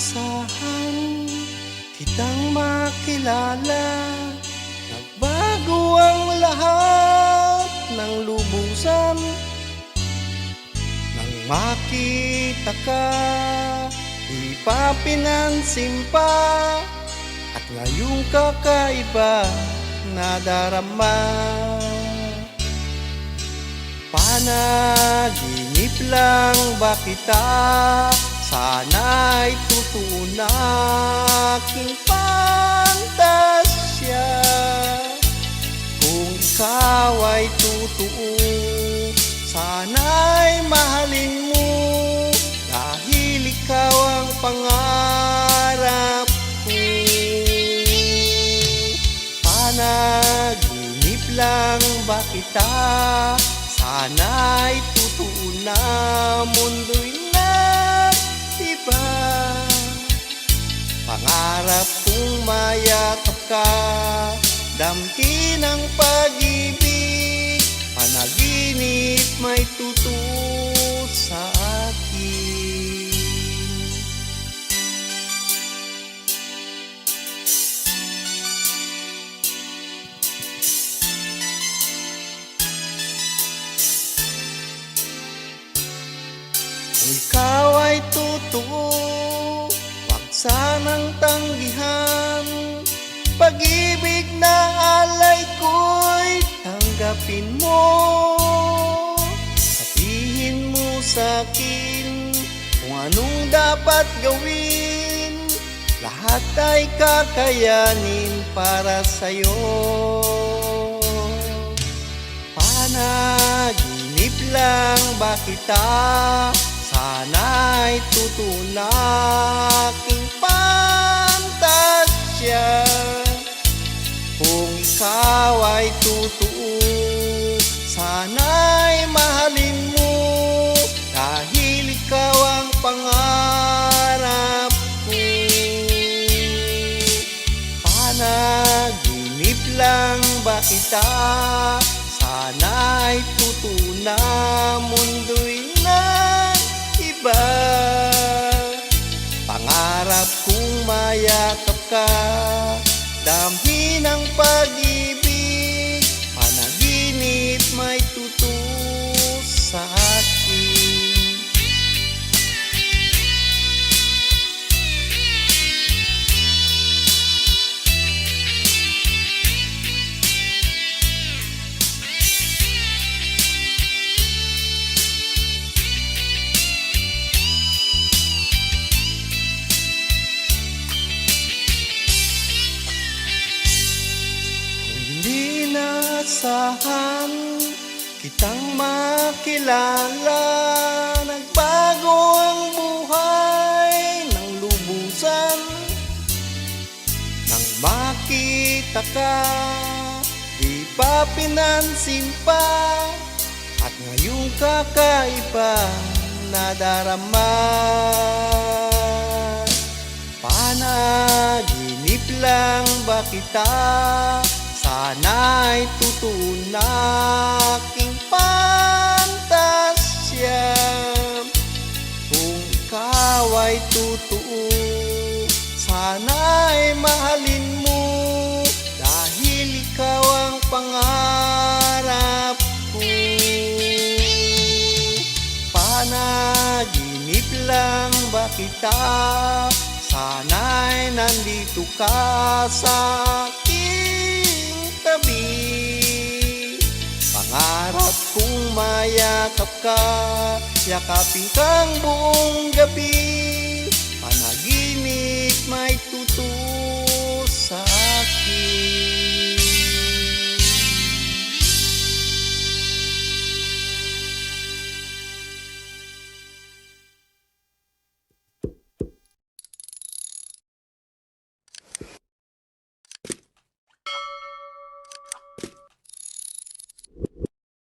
inaasahan kitang makilala. Nagbago ang lahat ng lubusan nang makita ka. Di pa pinansin pa at ngayong kakaiba nadarama. Panaginip lang ba kita? Sana'y totoo na aking pantasya. Kung ikaw ay totoo, sana'y mahalin mo, dahil ikaw ang pangarap ko. Panaginip lang ba kita? Sana'y totoo na mundo'y nag-iba. Pangarap kong mayakap ka, damhin ang pag-ibig, panaginip may totoo sa akin. Kung ikaw ay totoo, wag sanang tanggihan. Pag-ibig na alay ko'y tanggapin mo. Sabihin mo sa'kin kung anong dapat gawin, lahat ay kakayanin para sa'yo. Panaginip lang ba kita? Sana'y totoo na aking pantasya. Kung ikaw ay totoo, sana'y mahalin mo, dahil ikaw ang pangarap ko. Panaginip lang ba kita? Sana'y totoo na mundo'y nag-iba. Pangarap kong mayakap ka, damhin ang pag-ibig, panaginip may totoo sa akin. Inaasahan kitang makilala. Nagbago ang buhay ng lubusan nang makita ka. Di pa pinansin pa at ngayong kakaiba nadarama. Panaginip lang ba kita? Sana'y totoo na aking pantasya. Kung ikaw ay totoo, sana'y mahalin mo, dahil ikaw ang pangarap ko. Panaginip lang ba kita? Sana'y nandito ka sa aking tabi. Pangarap kong mayakap ka, yakapin kang buong gabi, panaginip may totoo sa